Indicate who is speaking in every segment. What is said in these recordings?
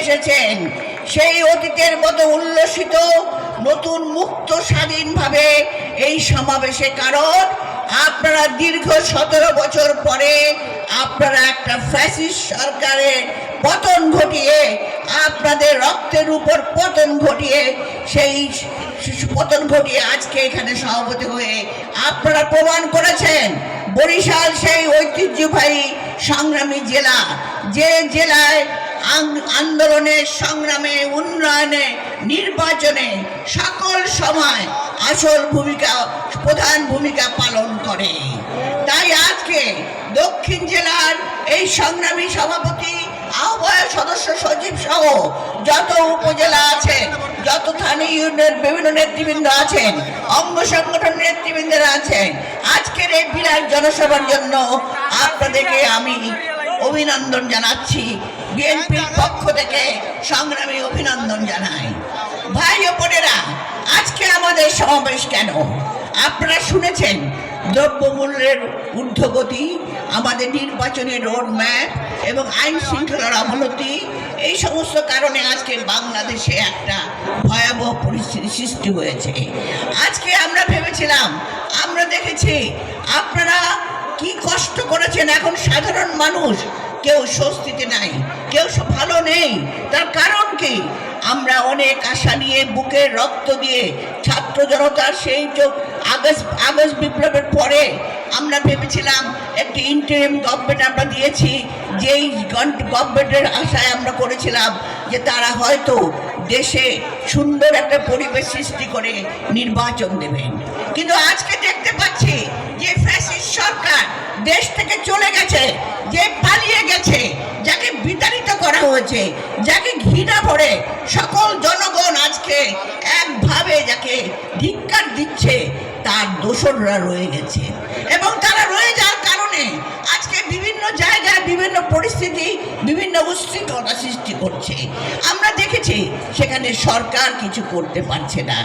Speaker 1: এসেছেন সেই অতীতের মতো উল্লসিত নতুন মুক্ত স্বাধীনভাবে এই সমাবেশে, কারণ আপনারা দীর্ঘ 17 বছর পরে আপনারা একটা ফ্যাসিস্ট সরকারের পতন ঘটিয়ে, আপনাদের রক্তের উপর পতন ঘটিয়ে, সেই পতন ঘটিয়ে আজকে এখানে সভাপতি হয়ে আপনারা প্রমাণ করেছেন বরিশাল সেই ঐতিহ্যবাহী সংগ্রামী জেলা, যে জেলায় আন্দোলনে, সংগ্রামে, উন্নয়নে, নির্বাচনে সকল সময় আসল ভূমিকা, প্রধান ভূমিকা পালন করে। তাই আজকে দক্ষিণ জেলার এই সংগ্রামী সভাপতি, আহ্বায়ক, সদস্য সচিব সহ যত উপজেলা আছেন, যত থানা ইউনিয়নের বিভিন্ন নেতৃবৃন্দ আছেন, অঙ্গ সংগঠন নেতৃবৃন্দরা আছেন, আজকের এই বিরাট জনসভার জন্য আপনাদেরকে আমি অভিনন্দন জানাচ্ছি। বিএনপির পক্ষ থেকে সংগ্রামী অভিনন্দন জানাই। ভাই ও বোনেরা, আজকে আমাদের সমাবেশ কেন? আপনারা শুনেছেন দ্রব্যমূল্যের ঊর্ধ্বগতি, আমাদের নির্বাচনের রোড ম্যাপ এবং আইন শৃঙ্খলার অবনতি, এই সমস্ত কারণে আজকে বাংলাদেশে একটা ভয়াবহ পরিস্থিতি সৃষ্টি হয়েছে। আজকে আমরা ভেবেছিলাম, আমরা দেখেছি আপনারা কি কষ্ট করেছেন। এখন সাধারণ মানুষ কেউ স্বস্তিতে নাই, কেউ ভালো নেই। তার কারণ কি? আমরা অনেক আশা নিয়ে, বুকের রক্ত দিয়ে, ছাত্র জনতার সেই আগস্ট বিপ্লবের পরে আমরা ভেবেছিলাম একটি ইন্টারিম গভর্নমেন্ট আমরা দিয়েছি, যেই গভর্নমেন্টের আশায় আমরা করেছিলাম যে তারা হয়তো দেশে সুন্দর একটা পরিবেশ সৃষ্টি করে নির্বাচন দেবেন। কিন্তু আজকে দেখতে পাচ্ছি যে ফ্যাসিস্ট সরকার দেশ থেকে চলে গেছে, যে পালিয়ে গেছে, যাকে বিতাড়িত করা হয়েছে, যাকে ঘৃণা ভরে সকল জনগণ আজকে একভাবে যাকে ধিক্কার দিচ্ছে, তার দোসররা রয়ে গেছে। এবং তারা রয়ে যাওয়ার কারণে আজকে বিভিন্ন জায়গায় বিভিন্ন পরিস্থিতি, বিভিন্ন উচ্ছৃঙ্খলতা সৃষ্টি করছে। আমরা দেখেছি সেখানে সরকার কিছু করতে পারছে না।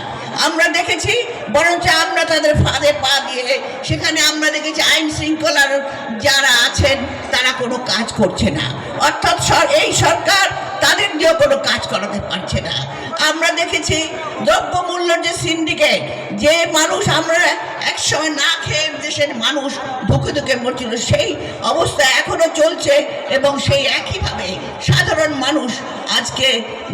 Speaker 1: আমরা দেখেছি বরঞ্চ আমরা তাদের ফাঁদে পা দিয়ে, সেখানে আমরা দেখেছি আইন শৃঙ্খলার যারা আছেন তারা কোনো কাজ করছে না, অর্থাৎ এই সরকার তাদের দিয়েও কোনো কাজ করাতে পারছে না। আমরা দেখেছি দ্রব্যমূল্যের যে সিন্ডিকেট, যে মানুষ আমরা একসময় না খেয়ে দেশের মানুষ ধুকে ধুকে মরছিল, সেই অবস্থা এখনো চলছে। এবং সেই একইভাবে সাধারণ মানুষ আজকে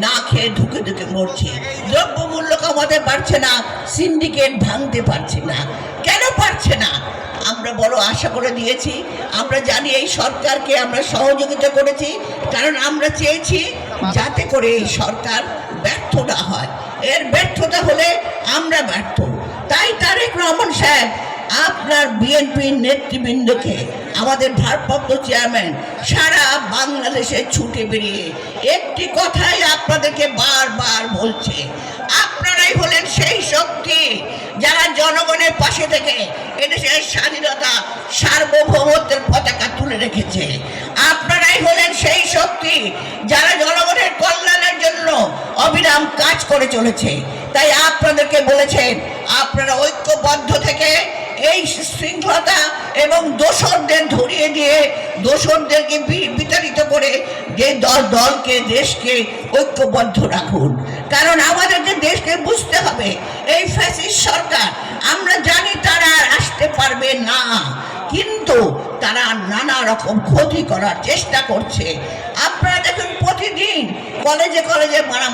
Speaker 1: না খেয়ে ধুকে ধুকে মরছে। দ্রব্যমূল্য কমাতে পারছে না, সিন্ডিকেট ভাঙতে পারছে না। কেন পারছে না? আমরা বড় আশা করে দিয়েছি। আমরা জানি এই সরকারকে আমরা সহযোগিতা করেছি, কারণ আমরা চেয়েছি যাতে করে এই সরকার ব্যর্থ না হয়। এর ব্যর্থতা হলে আমরা ব্যর্থ। তাই তারেক রহমান সাহেব আপনার বিএনপির নেতৃবৃন্দকে, আমাদের ভারপ্রাপ্ত চেয়ারম্যান সারা বাংলাদেশে ছুটে বেরিয়ে একটি কথাই আপনাদেরকে বারবার বলছে, আপনারাই হলেন সেই শক্তি যারা জনগণের পাশে থেকে এদেশের স্বাধীনতা, সার্বভৌমত্বের পতাকা তুলে রেখেছে। আপনারাই হলেন সেই শক্তি যারা জনগণের কল্যাণের জন্য অবিরাম কাজ করে চলেছে। তাই আপনাদেরকে বলেছেন, আপনারা ঐক্যবদ্ধ থেকে এই শৃঙ্খলতা এবং দোসরদের ধরিয়ে দিয়ে, দোসরদেরকে বিতাড়িত করে যে দলকে, দেশকে ঐক্যবদ্ধ রাখুন। কারণ আমাদেরকে দেশকে বুঝতে হবে, এই ফ্যাসিস্ট সরকার আমরা জানি তারা আসতে পারবে না, কিন্তু তারা নানা রকম ক্ষতি করার চেষ্টা করছে। আপনারা দেখুন প্রতিদিন কলেজে কলেজে মারামারি